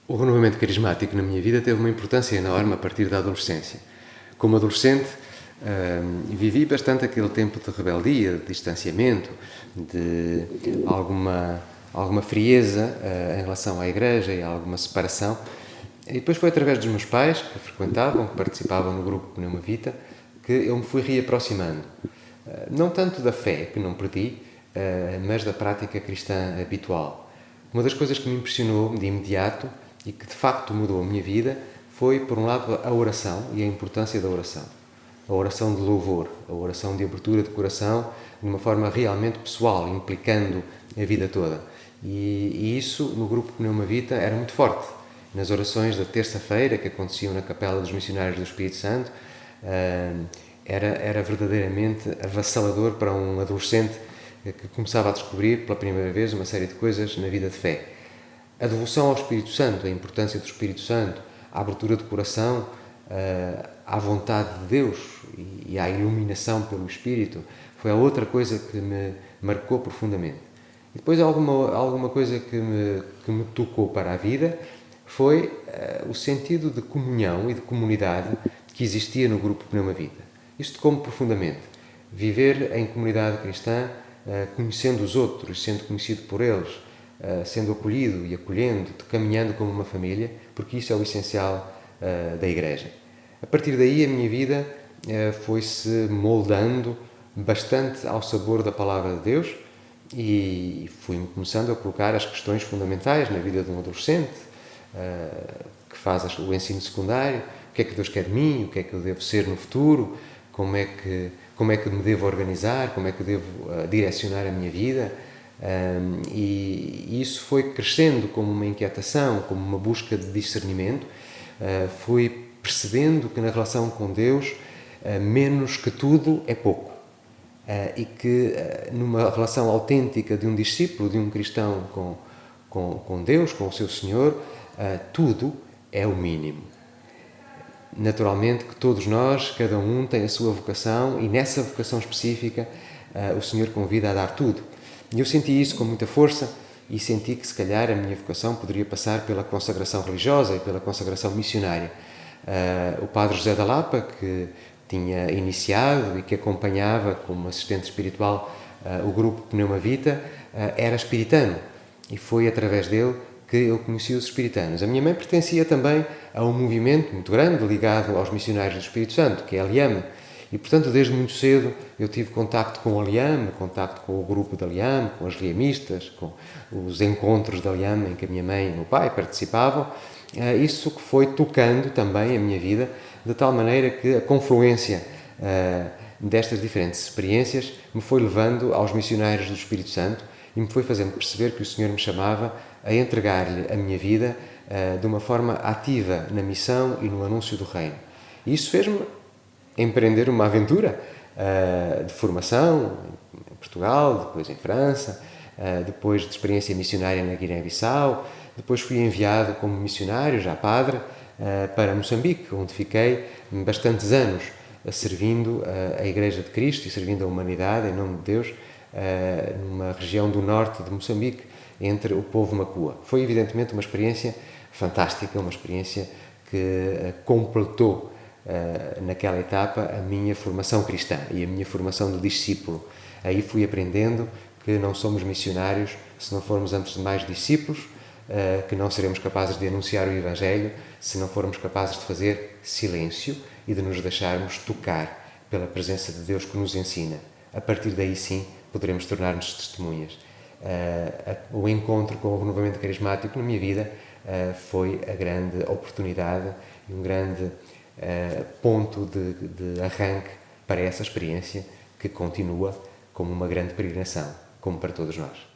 O renovamento carismático na minha vida teve uma importância enorme a partir da adolescência. Como adolescente, vivi bastante aquele tempo de rebeldia, de distanciamento, de alguma frieza em relação à igreja e alguma separação. E depois foi através dos meus pais, que frequentavam, que participavam no grupo Pneuma Vita, que eu me fui reaproximando. Não tanto da fé, que não perdi, mas da prática cristã habitual. Uma das coisas que me impressionou de imediato e que de facto mudou a minha vida foi, por um lado, a oração e a importância da oração. A oração de louvor, a oração de abertura de coração de uma forma realmente pessoal, implicando a vida toda. E isso, no grupo Pneuma Vita, era muito forte. Nas orações da terça-feira, que aconteciam na Capela dos Missionários do Espírito Santo, era verdadeiramente avassalador para um adolescente que começava a descobrir pela primeira vez uma série de coisas na vida de fé. A devoção ao Espírito Santo, a importância do Espírito Santo, a abertura de coração à vontade de Deus e à iluminação pelo Espírito, foi a outra coisa que me marcou profundamente. E depois alguma coisa que me tocou para a vida foi o sentido de comunhão e de comunidade que existia no grupo Pneuma Vita. Isto tocou-me profundamente. Viver em comunidade cristã, conhecendo os outros, sendo conhecido por eles, sendo acolhido e acolhendo, caminhando como uma família, porque isso é o essencial da Igreja. A partir daí a minha vida foi-se moldando bastante ao sabor da Palavra de Deus e fui começando a colocar as questões fundamentais na vida de um adolescente que faz o ensino secundário: o que é que Deus quer de mim, o que é que eu devo ser no futuro, como é que me devo organizar, como é que devo direcionar a minha vida. E isso foi crescendo como uma inquietação, como uma busca de discernimento. Fui percebendo que na relação com Deus, menos que tudo é pouco. E que numa relação autêntica de um discípulo, de um cristão com Deus, com o seu Senhor, tudo é o mínimo. Naturalmente que todos nós, cada um tem a sua vocação, e nessa vocação específica o Senhor convida a dar tudo. E eu senti isso com muita força e senti que se calhar a minha vocação poderia passar pela consagração religiosa e pela consagração missionária. O padre José da Lapa, que tinha iniciado e que acompanhava como assistente espiritual o grupo Pneuma Vita, era espiritano, e foi através dele que eu conheci os espiritanos. A minha mãe pertencia também a um movimento muito grande ligado aos missionários do Espírito Santo, que é a Liame. E, portanto, desde muito cedo eu tive contacto com a Liame, contacto com o grupo da Liame, com as liamistas, com os encontros da Liame em que a minha mãe e o meu pai participavam. Isso que foi tocando também a minha vida, de tal maneira que a confluência destas diferentes experiências me foi levando aos missionários do Espírito Santo e me foi fazendo perceber que o Senhor me chamava a entregar-lhe a minha vida de uma forma ativa na missão e no anúncio do Reino. E isso fez-me empreender uma aventura de formação em Portugal, depois em França, depois de experiência missionária na Guiné-Bissau. Depois fui enviado como missionário, já padre, para Moçambique, onde fiquei bastantes anos servindo a Igreja de Cristo e servindo a humanidade em nome de Deus, numa região do norte de Moçambique, entre o povo Macua. Foi evidentemente uma experiência fantástica, uma experiência que completou naquela etapa a minha formação cristã e a minha formação de discípulo. Aí fui aprendendo que não somos missionários se não formos antes de mais discípulos, que não seremos capazes de anunciar o Evangelho se não formos capazes de fazer silêncio e de nos deixarmos tocar pela presença de Deus que nos ensina. A partir daí sim poderemos tornar-nos testemunhas. O encontro com o renovamento carismático na minha vida foi a grande oportunidade e um grande ponto de arranque para essa experiência que continua como uma grande peregrinação, como para todos nós.